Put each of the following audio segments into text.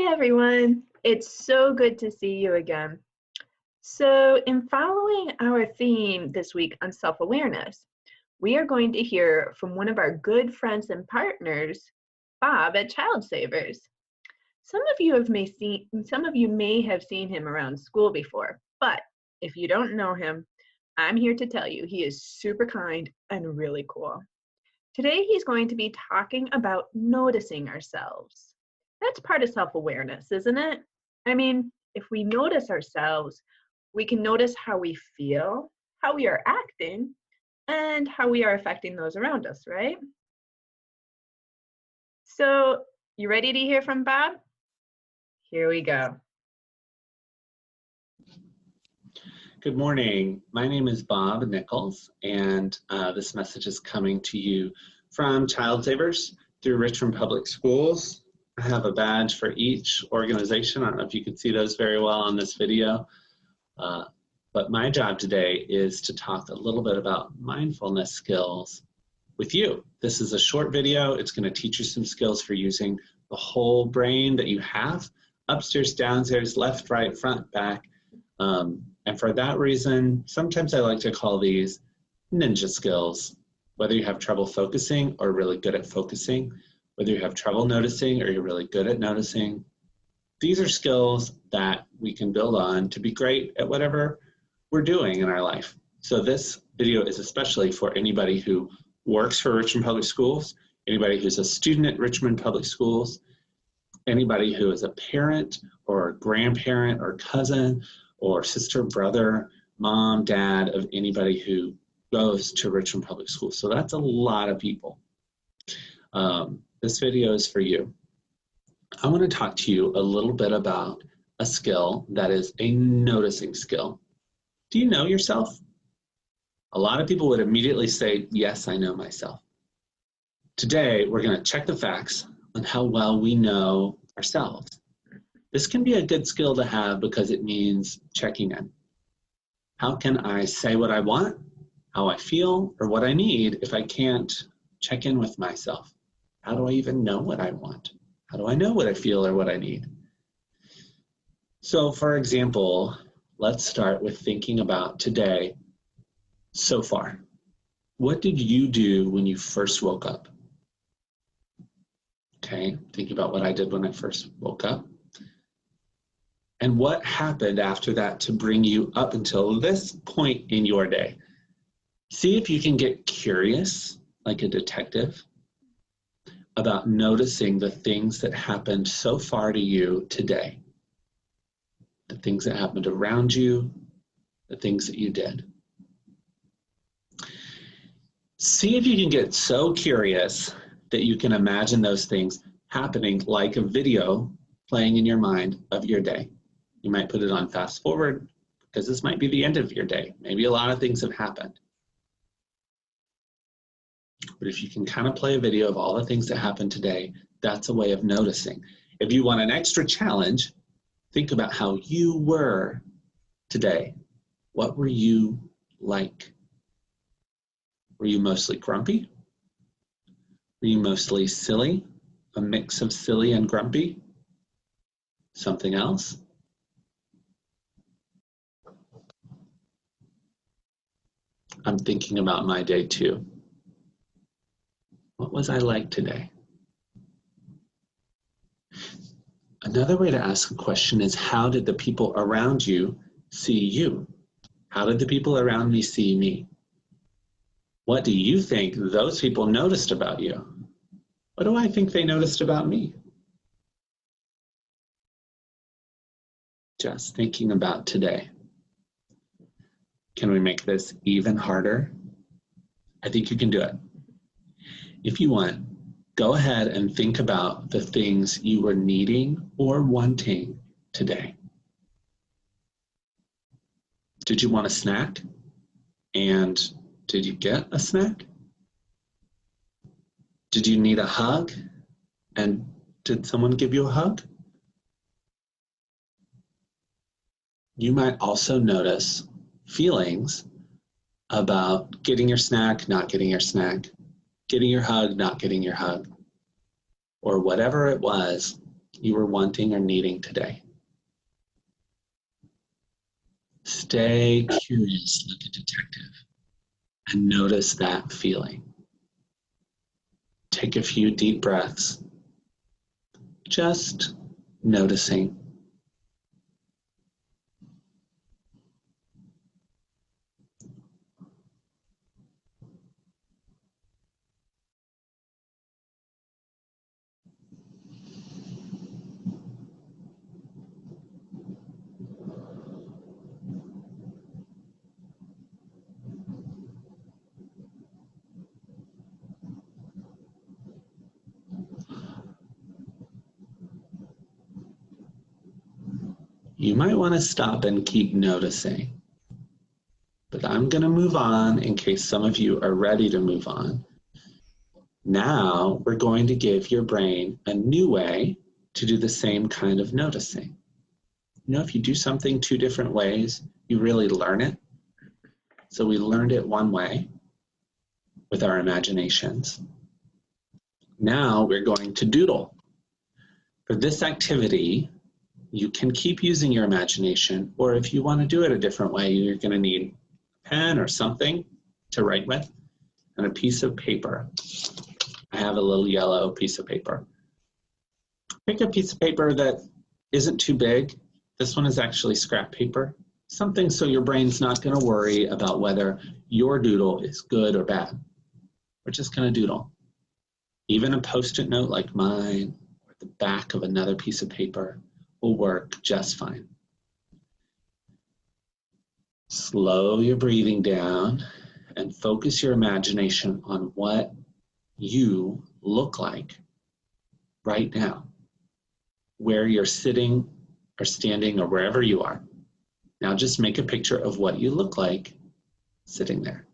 everyone, it's so good to see you again. So, in following our theme this week on self-awareness, we are going to hear from one of our good friends and partners, Bob at Child Savers. Some of you may have seen him around school before, but if you don't know him, I'm here to tell you he is super kind and really cool. Today he's going to be talking about noticing ourselves. That's part of self-awareness, isn't it? I mean, if we notice ourselves, we can notice how we feel, how we are acting, and how we are affecting those around us, right? So, you ready to hear from Bob? Here we go. Good morning. My name is Bob Nichols, and this message is coming to you from Child Savers through Richmond Public Schools. I have a badge for each organization. I don't know if you can see those very well on this video, but my job today is to talk a little bit about mindfulness skills with you. This is a short video. It's going to teach you some skills for using the whole brain that you have, upstairs, downstairs, left, right, front, back. And for that reason, sometimes I like to call these ninja skills. Whether you have trouble focusing or really good at focusing, whether you have trouble noticing or you're really good at noticing, these are skills that we can build on to be great at whatever we're doing in our life. So this video is especially for anybody who works for Richmond Public Schools, anybody who's a student at Richmond Public Schools, anybody who is a parent or a grandparent or cousin or sister, brother, mom, dad of anybody who goes to Richmond Public Schools. So that's a lot of people. This video is for you. I want to talk to you a little bit about a skill that is a noticing skill. Do you know yourself? A lot of people would immediately say, yes, I know myself. Today, we're going to check the facts on how well we know ourselves. This can be a good skill to have because it means checking in. How can I say what I want, how I feel, or what I need if I can't check in with myself? How do I even know what I want? How do I know what I feel or what I need? So, for example, let's start with thinking about today so far. What did you do when you first woke up? Okay, think about what I did when I first woke up. And what happened after that to bring you up until this point in your day? See if you can get curious, like a detective, about noticing the things that happened so far to you today. The things that happened around you, the things that you did. See if you can get so curious that you can imagine those things happening like a video playing in your mind of your day. You might put it on fast forward because this might be the end of your day. Maybe a lot of things have happened. But if you can kind of play a video of all the things that happened today, that's a way of noticing. If you want an extra challenge, think about how you were today. What were you like? Were you mostly grumpy? Were you mostly silly? A mix of silly and grumpy? Something else? I'm thinking about my day too. What was I like today? Another way to ask a question is, how did the people around you see you? How did the people around me see me? What do you think those people noticed about you? What do I think they noticed about me? Just thinking about today. Can we make this even harder? I think you can do it. If you want, go ahead and think about the things you were needing or wanting today. Did you want a snack? And did you get a snack? Did you need a hug? And did someone give you a hug? You might also notice feelings about getting your snack, not getting your snack, getting your hug, not getting your hug, or whatever it was you were wanting or needing today. Stay curious like a detective and notice that feeling. Take a few deep breaths, just noticing. You might want to stop and keep noticing, but I'm going to move on in case some of you are ready to move on. Now we're going to give your brain a new way to do the same kind of noticing. You know, if you do something two different ways, you really learn it. So we learned it one way with our imaginations. Now we're going to doodle. For this activity, you can keep using your imagination, or if you want to do it a different way, you're going to need a pen or something to write with and a piece of paper. I have a little yellow piece of paper. Pick a piece of paper that isn't too big. This one is actually scrap paper. Something so your brain's not going to worry about whether your doodle is good or bad. We're just going to doodle. Even a Post-it note like mine or the back of another piece of paper will work just fine. Slow your breathing down and focus your imagination on what you look like right now, where you're sitting or standing or wherever you are. Now just make a picture of what you look like sitting there.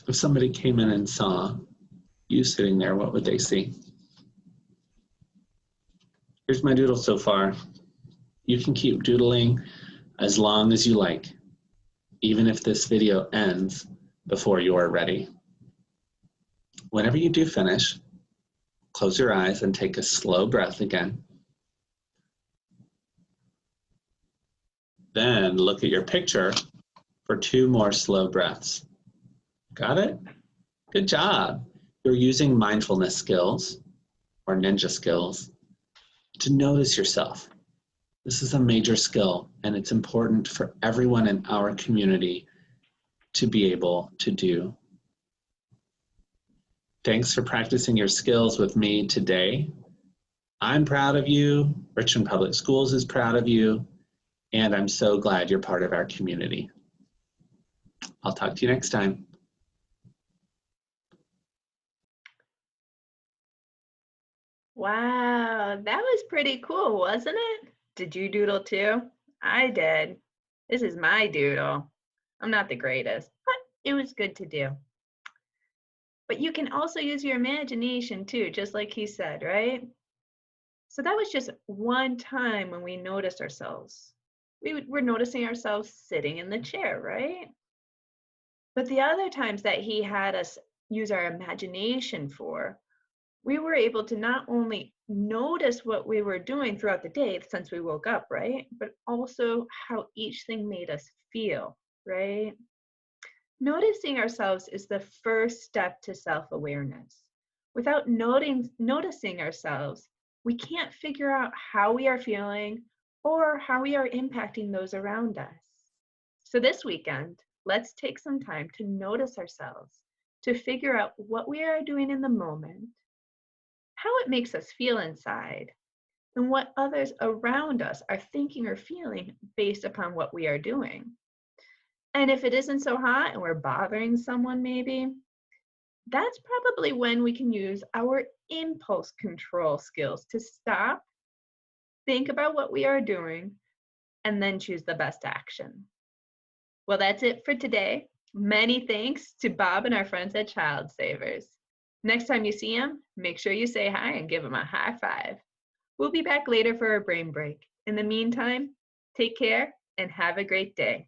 If somebody came in and saw you sitting there, what would they see? Here's my doodle so far. You can keep doodling as long as you like, even if this video ends before you are ready. Whenever you do finish, close your eyes and take a slow breath again. Then look at your picture for 2 more slow breaths. Got it? Good job. You're using mindfulness skills or ninja skills to notice yourself. This is a major skill, and it's important for everyone in our community to be able to do. Thanks for practicing your skills with me today. I'm proud of you. Richmond Public Schools is proud of you, and I'm so glad you're part of our community. I'll talk to you next time. Wow, that was pretty cool, wasn't it? Did you doodle too? I did. This is my doodle. I'm not the greatest, but it was good to do. But you can also use your imagination too, just like he said, right? So that was just one time when we noticed ourselves. We're noticing ourselves sitting in the chair, right? But the other times that he had us use our imagination for, we were able to not only notice what we were doing throughout the day since we woke up, right? But also how each thing made us feel, right? Noticing ourselves is the first step to self-awareness. Without noticing ourselves, we can't figure out how we are feeling or how we are impacting those around us. So this weekend, let's take some time to notice ourselves, to figure out what we are doing in the moment, how it makes us feel inside, and what others around us are thinking or feeling based upon what we are doing. And if it isn't so hot and we're bothering someone, maybe, that's probably when we can use our impulse control skills to stop, think about what we are doing, and then choose the best action. Well, that's it for today. Many thanks to Bob and our friends at Child Savers. Next time you see them, make sure you say hi and give them a high five. We'll be back later for a brain break. In the meantime, take care and have a great day.